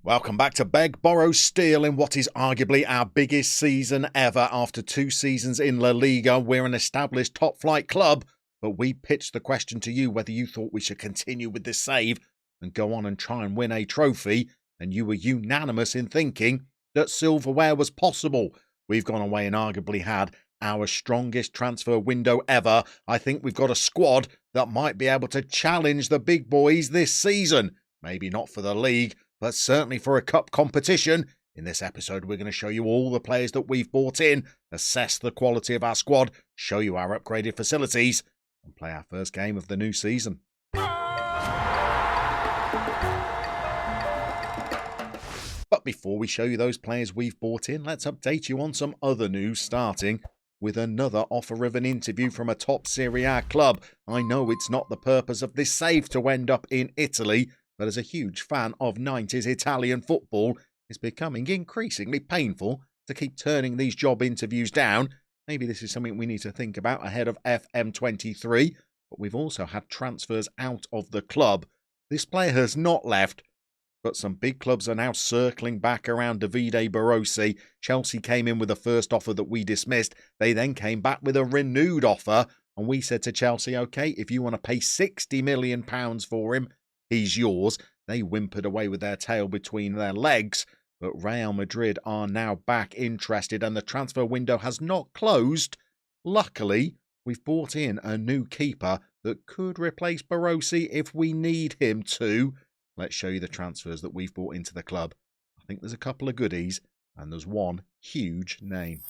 Welcome back to Beg, Borrow, Steal in what is arguably our biggest season ever. After 2 seasons in La Liga, we're an established top-flight club, but we pitched the question to you whether you thought we should continue with this save and go on and try and win a trophy, and you were unanimous in thinking that silverware was possible. We've gone away and arguably had our strongest transfer window ever. I think we've got a squad that might be able to challenge the big boys this season. Maybe not for the league, but certainly for a cup competition. In this episode, we're going to show you all the players that we've bought in, assess the quality of our squad, show you our upgraded facilities, and play our first game of the new season. But before we show you those players we've bought in, let's update you on some other news, starting with another offer of an interview from a top Serie A club. I know it's not the purpose of this save to end up in Italy, but as a huge fan of 90s Italian football, it's becoming increasingly painful to keep turning these job interviews down. Maybe this is something we need to think about ahead of FM23, but we've also had transfers out of the club. This player has not left, but some big clubs are now circling back around Davide Barossi. Chelsea came in with the first offer that we dismissed. They then came back with a renewed offer, and we said to Chelsea, OK, if you want to pay £60 million for him, he's yours. They whimpered away with their tail between their legs, but Real Madrid are now back interested and the transfer window has not closed. Luckily, we've bought in a new keeper that could replace Barossi if we need him to. Let's show you the transfers that we've brought into the club. I think there's a couple of goodies and there's one huge name.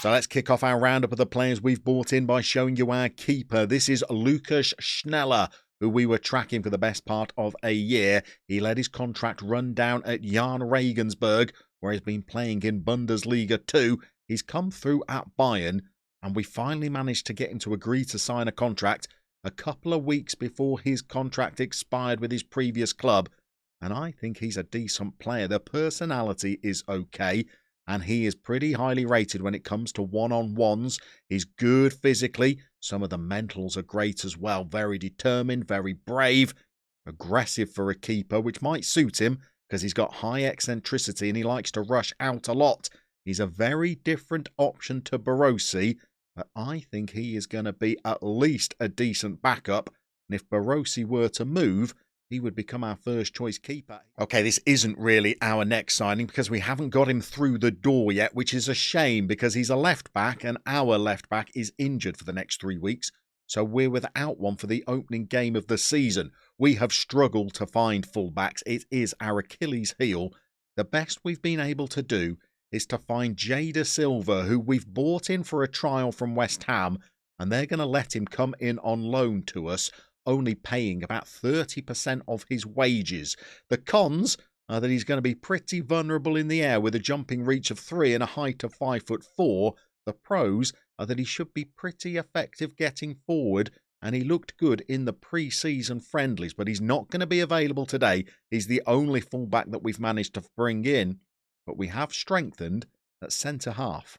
So let's kick off our roundup of the players we've bought in by showing you our keeper. This is Lukas Schneller, who we were tracking for the best part of a year. He let his contract run down at Jan Regensburg, where he's been playing in Bundesliga 2. He's come through at Bayern, and we finally managed to get him to agree to sign a contract a couple of weeks before his contract expired with his previous club. And I think he's a decent player. The personality is okay, and he is pretty highly rated when it comes to one-on-ones. He's good physically. Some of the mentals are great as well. Very determined, very brave, aggressive for a keeper, which might suit him because he's got high eccentricity and he likes to rush out a lot. He's a very different option to Barossi, but I think he is going to be at least a decent backup. And if Barossi were to move, he would become our first choice keeper. OK, this isn't really our next signing because we haven't got him through the door yet, which is a shame because he's a left back and our left back is injured for the next 3 weeks. So we're without one for the opening game of the season. We have struggled to find fullbacks. It is our Achilles heel. The best we've been able to do is to find Jada Silva, who we've bought in for a trial from West Ham, and they're going to let him come in on loan to us, only paying about 30% of his wages. The cons are that he's going to be pretty vulnerable in the air with a jumping reach of 3 and a height of 5'4". The pros are that he should be pretty effective getting forward, and he looked good in the pre-season friendlies, but he's not going to be available today. He's the only fullback that we've managed to bring in, but we have strengthened at centre-half.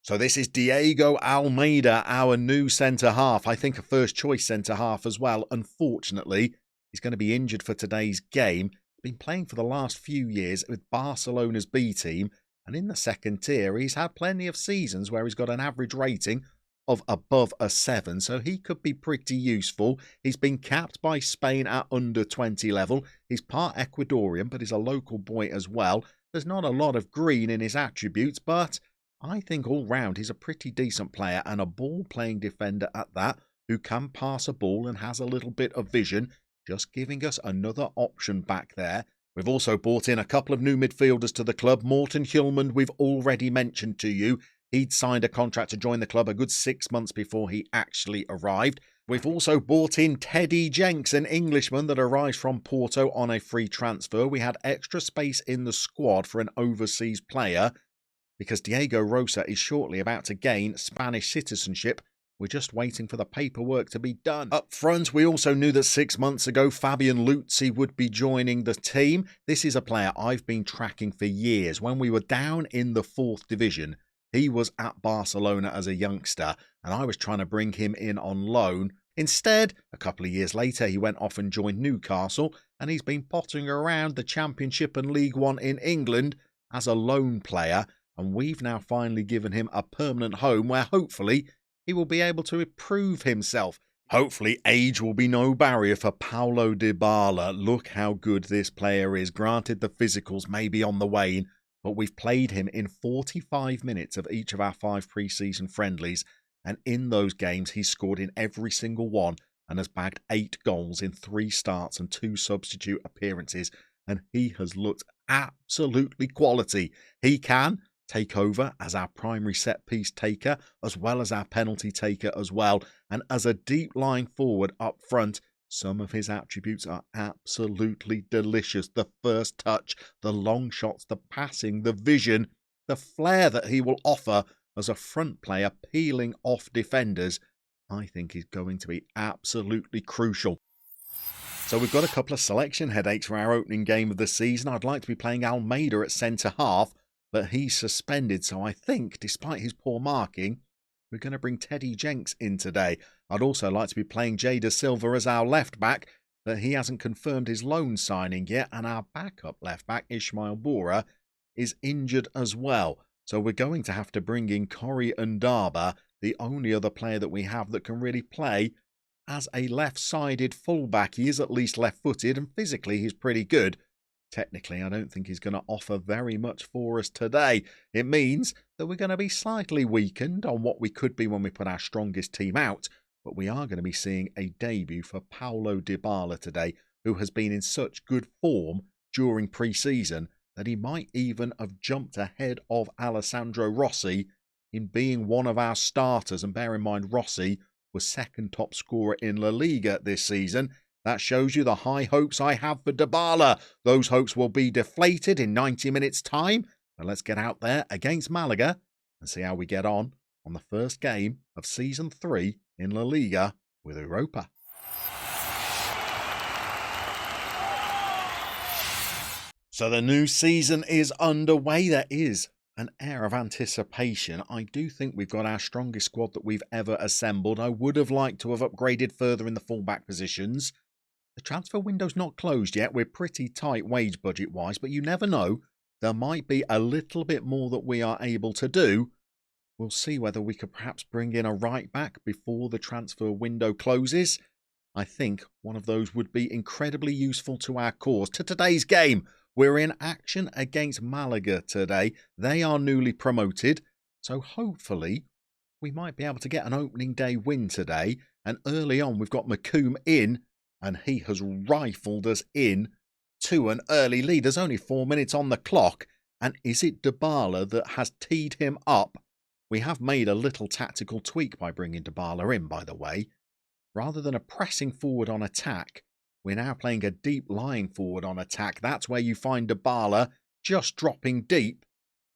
So this is Diego Almeida, our new centre-half. I think a first-choice centre-half as well. Unfortunately, he's going to be injured for today's game. He's been playing for the last few years with Barcelona's B team, and in the second tier, he's had plenty of seasons where he's got an average rating of above a 7, so he could be pretty useful. He's been capped by Spain at under 20 level. He's part Ecuadorian, but he's a local boy as well. There's not a lot of green in his attributes, but I think all round he's a pretty decent player and a ball-playing defender at that, who can pass a ball and has a little bit of vision, just giving us another option back there. We've also brought in a couple of new midfielders to the club. Morten Hjulmand, we've already mentioned to you. He'd signed a contract to join the club a good 6 months before he actually arrived. We've also brought in Teddy Jenks, an Englishman that arrived from Porto on a free transfer. We had extra space in the squad for an overseas player because Diego Rosa is shortly about to gain Spanish citizenship. We're just waiting for the paperwork to be done. Up front, we also knew that 6 months ago Fabian Luzzi would be joining the team. This is a player I've been tracking for years. When we were down in the 4th division, he was at Barcelona as a youngster, and I was trying to bring him in on loan. Instead, a couple of years later, he went off and joined Newcastle, and he's been potting around the Championship and League One in England as a loan player, and we've now finally given him a permanent home where hopefully he will be able to improve himself. Hopefully age will be no barrier for Paulo Dybala. Look how good this player is. Granted, the physicals may be on the wane, but we've played him in 45 minutes of each of our 5 pre-season friendlies, and in those games he's scored in every single one and has bagged 8 goals in 3 starts and 2 substitute appearances, and he has looked absolutely quality. He can take over as our primary set-piece taker as well as our penalty taker as well, and as a deep-lying forward up front, some of his attributes are absolutely delicious. The first touch, the long shots, the passing, the vision, the flair that he will offer as a front player peeling off defenders, I think is going to be absolutely crucial. So we've got a couple of selection headaches for our opening game of the season. I'd like to be playing Almeida at centre-half, but he's suspended, so I think, despite his poor marking, we're going to bring Teddy Jenks in today. I'd also like to be playing Jay Da Silva as our left-back, but he hasn't confirmed his loan signing yet, and our backup left-back, Ismail Bora, is injured as well. So we're going to have to bring in Corey Ndaba, the only other player that we have that can really play as a left-sided fullback. He is at least left-footed, and physically he's pretty good. Technically, I don't think he's going to offer very much for us today. It means that we're going to be slightly weakened on what we could be when we put our strongest team out, but we are going to be seeing a debut for Paulo Dybala today, who has been in such good form during pre-season that he might even have jumped ahead of Alessandro Rossi in being one of our starters. And bear in mind, Rossi was second top scorer in La Liga this season. That shows you the high hopes I have for Dybala. Those hopes will be deflated in 90 minutes' time. Now let's get out there against Malaga and see how we get on the first game of Season 3 in La Liga with Europa. So the new season is underway. There is an air of anticipation. I do think we've got our strongest squad that we've ever assembled. I would have liked to have upgraded further in the fullback positions. The transfer window's not closed yet. We're pretty tight wage budget-wise, but you never know. There might be a little bit more that we are able to do. We'll see whether we could perhaps bring in a right-back before the transfer window closes. I think one of those would be incredibly useful to our cause. To today's game, we're in action against Malaga today. They are newly promoted, so hopefully we might be able to get an opening day win today. And early on, we've got Makoum in, and he has rifled us in to an early lead. There's only 4 minutes on the clock, and is it Dybala that has teed him up? We have made a little tactical tweak by bringing Dybala in, by the way. Rather than a pressing forward on attack, we're now playing a deep lying forward on attack. That's where you find Dybala just dropping deep,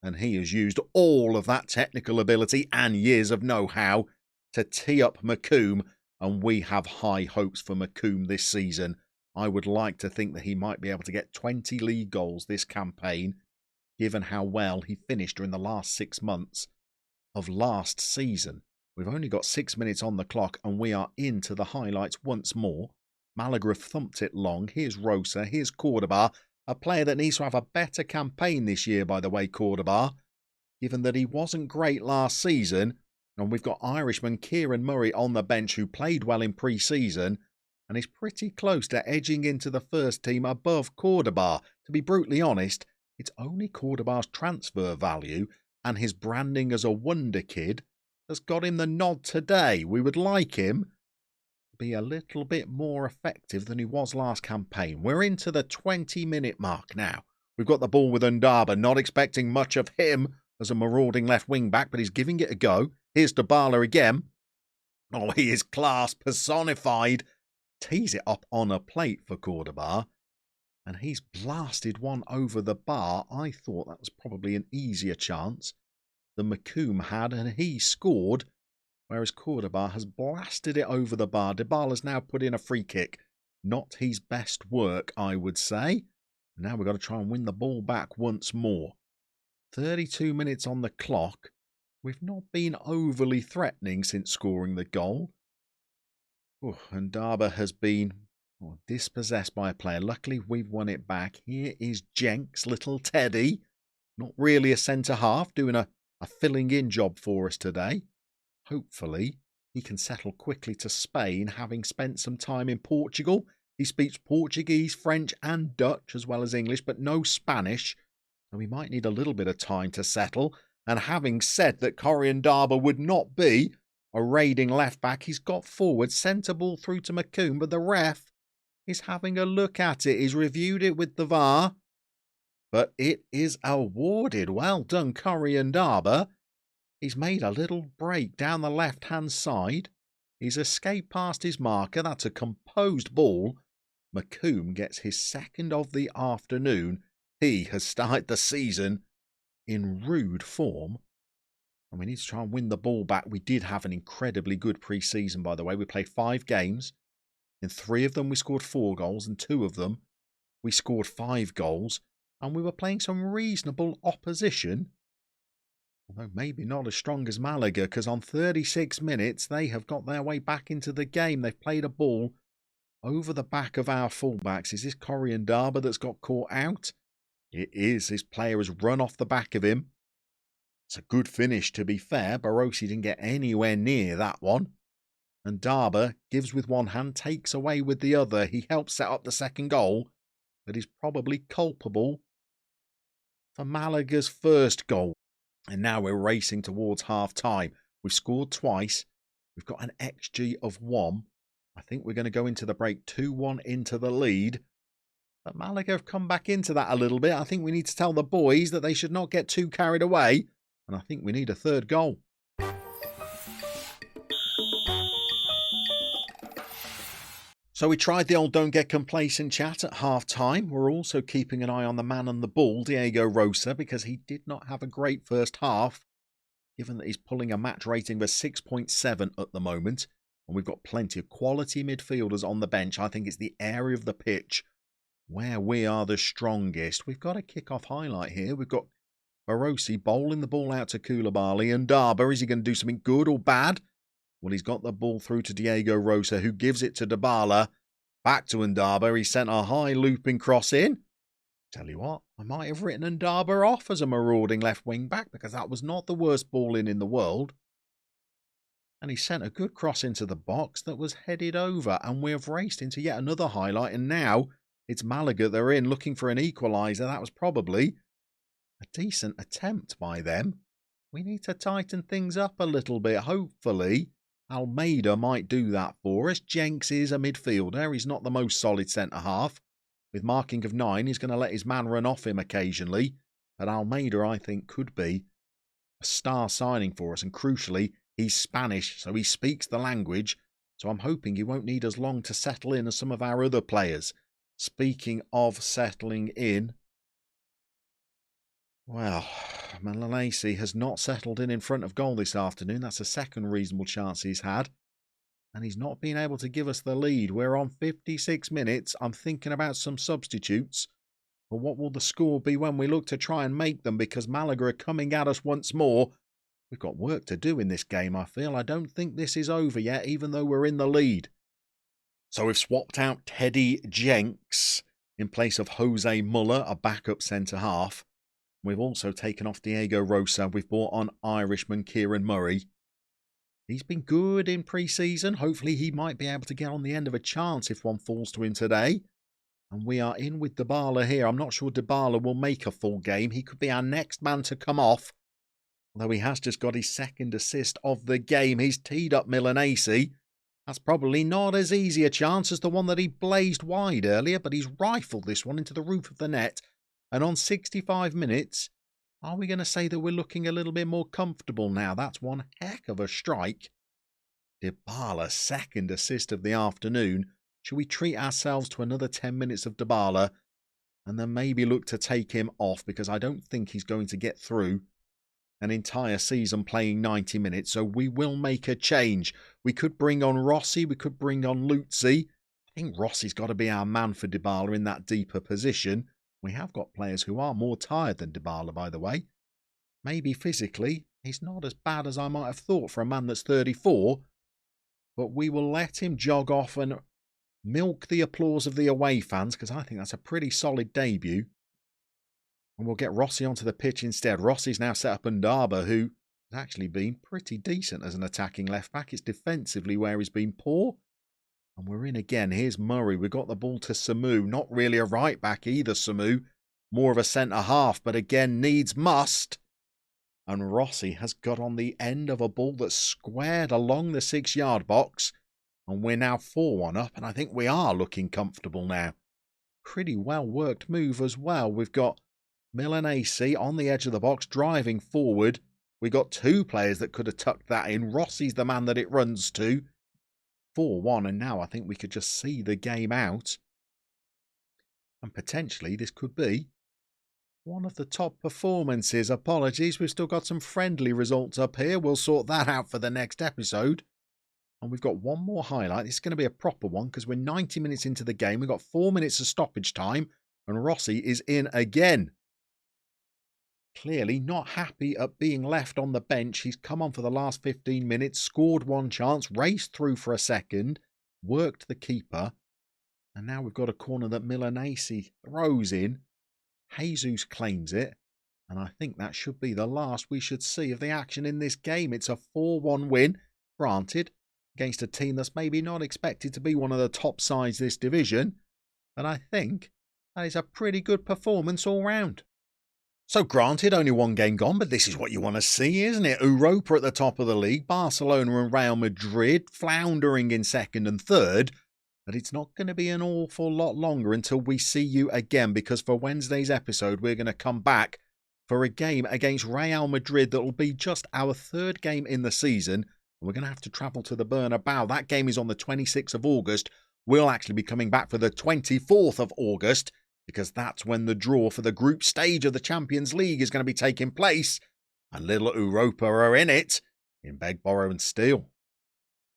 and he has used all of that technical ability and years of know-how to tee up Makoum, and we have high hopes for Makoum this season. I would like to think that he might be able to get 20 league goals this campaign, given how well he finished during the last 6 months of last season. We've only got 6 minutes on the clock, and we are into the highlights once more. Malaga have thumped it long. Here's Rosa. Here's Cordoba, a player that needs to have a better campaign this year, by the way, Cordoba, given that he wasn't great last season. And we've got Irishman Kieran Murray on the bench, who played well in pre-season and is pretty close to edging into the first team above Cordoba. To be brutally honest, it's only Cordoba's transfer value and his branding as a wonder kid that's got him the nod today. We would like him to be a little bit more effective than he was last campaign. We're into the 20-minute mark now. We've got the ball with Ndaba, not expecting much of him as a marauding left wing-back, but he's giving it a go. Here's Dybala again. Oh, he is class personified. Tees it up on a plate for Cordoba, and he's blasted one over the bar. I thought that was probably an easier chance than Makoum had, and he scored, whereas Cordoba has blasted it over the bar. Dybala's now put in a free kick. Not his best work, I would say. Now we've got to try and win the ball back once more. 32 minutes on the clock. We've not been overly threatening since scoring the goal. And Ndaba has been or dispossessed by a player. Luckily, we've won it back. Here is Jenks, little Teddy. Not really a centre-half, doing a filling-in job for us today. Hopefully, he can settle quickly to Spain, having spent some time in Portugal. He speaks Portuguese, French and Dutch, as well as English, but no Spanish. So he might need a little bit of time to settle. And having said that Corriendaba would not be a raiding left-back, he's got forward, sent a ball through to McComb, but the ref is having a look at it. He's reviewed it with the VAR, but it is awarded. Well done, Corriendaba. He's made a little break down the left-hand side. He's escaped past his marker. That's a composed ball. McComb gets his second of the afternoon. He has started the season in rude form. And we need to try and win the ball back. We did have an incredibly good pre-season, by the way. We played 5 games. In 3 of them, we scored 4 goals. And 2 of them, we scored 5 goals. And we were playing some reasonable opposition. Although maybe not as strong as Malaga, because on 36 minutes, they have got their way back into the game. They've played a ball over the back of our fullbacks. Is this Corriendaba that's got caught out? It is. His player has run off the back of him. It's a good finish, to be fair. Barossi didn't get anywhere near that one. And Daba gives with one hand, takes away with the other. He helps set up the second goal, but is probably culpable for Malaga's first goal. And now we're racing towards half-time. We've scored twice. We've got an XG of 1. I think we're going to go into the break 2-1 into the lead. But Malaga have come back into that a little bit. I think we need to tell the boys that they should not get too carried away. And I think we need a third goal. So we tried the old don't get complacent chat at half-time. We're also keeping an eye on the man on the ball, Diego Rosa, because he did not have a great first half, given that he's pulling a match rating of 6.7 at the moment. And we've got plenty of quality midfielders on the bench. I think it's the area of the pitch where we are the strongest. We've got a kick-off highlight here. We've got Barossi bowling the ball out to Koulibaly. And Daba, is he going to do something good or bad? Well, he's got the ball through to Diego Rosa, who gives it to Dybala. Back to Ndaba. He sent a high looping cross in. Tell you what, I might have written Ndaba off as a marauding left wing back, because that was not the worst ball in the world. And he sent a good cross into the box that was headed over. And we have raced into yet another highlight. And now it's Malaga they're in looking for an equaliser. That was probably a decent attempt by them. We need to tighten things up a little bit. Hopefully Almeida might do that for us. Jenks is a midfielder. He's not the most solid centre-half. With marking of 9, he's going to let his man run off him occasionally. But Almeida, I think, could be a star signing for us. And crucially, he's Spanish, so he speaks the language. So I'm hoping he won't need as long to settle in as some of our other players. Speaking of settling in, well, Malanese has not settled in front of goal this afternoon. That's a second reasonable chance he's had. And he's not been able to give us the lead. We're on 56 minutes. I'm thinking about some substitutes. But what will the score be when we look to try and make them? Because Malaga are coming at us once more. We've got work to do in this game, I feel. I don't think this is over yet, even though we're in the lead. So we've swapped out Teddy Jenks in place of Jose Muller, a backup centre-half. We've also taken off Diego Rosa. We've brought on Irishman Kieran Murray. He's been good in pre-season. Hopefully he might be able to get on the end of a chance if one falls to him today. And we are in with Dybala here. I'm not sure Dybala will make a full game. He could be our next man to come off. Although he has just got his second assist of the game. He's teed up Milanese. That's probably not as easy a chance as the one that he blazed wide earlier, but he's rifled this one into the roof of the net. And on 65 minutes, are we going to say that we're looking a little bit more comfortable now? That's one heck of a strike. Dybala's second assist of the afternoon. Should we treat ourselves to another 10 minutes of Dybala and then maybe look to take him off? Because I don't think he's going to get through an entire season playing 90 minutes. So we will make a change. We could bring on Rossi. We could bring on Luzzi. I think Rossi's got to be our man for Dybala in that deeper position. We have got players who are more tired than Dybala, by the way. Maybe physically, he's not as bad as I might have thought for a man that's 34. But we will let him jog off and milk the applause of the away fans, because I think that's a pretty solid debut. And we'll get Rossi onto the pitch instead. Rossi's now set up Ndaba, who has actually been pretty decent as an attacking left-back. It's defensively where he's been poor. And we're in again. Here's Murray. We've got the ball to Samu. Not really a right-back either, Samu. More of a centre-half, but again, needs must. And Rossi has got on the end of a ball that's squared along the 6-yard box. And we're now 4-1 up, and I think we are looking comfortable now. Pretty well-worked move as well. We've got Milanese on the edge of the box, driving forward. We've got two players that could have tucked that in. Rossi's the man that it runs to. 4-1, and now I think we could just see the game out. And potentially this could be one of the top performances. Apologies, we've still got some friendly results up here. We'll sort that out for the next episode. And we've got one more highlight. It's going to be a proper one because we're 90 minutes into the game. We've got 4 minutes of stoppage time, and Rossi is in again. Clearly not happy at being left on the bench. He's come on for the last 15 minutes, scored one chance, raced through for a second, worked the keeper. And now we've got a corner that Milanese throws in. Jesus claims it. And I think that should be the last we should see of the action in this game. It's a 4-1 win, granted, against a team that's maybe not expected to be one of the top sides this division. But I think that is a pretty good performance all round. So granted, only one game gone, but this is what you want to see, isn't it? Europa at the top of the league, Barcelona and Real Madrid floundering in second and third. But it's not going to be an awful lot longer until we see you again, because for Wednesday's episode, we're going to come back for a game against Real Madrid that will be just our third game in the season. We're going to have to travel to the Bernabeu. That game is on the 26th of August. We'll actually be coming back for the 24th of August, because that's when the draw for the group stage of the Champions League is going to be taking place. And little Europa are in it, in Beg, Borrow and Steal.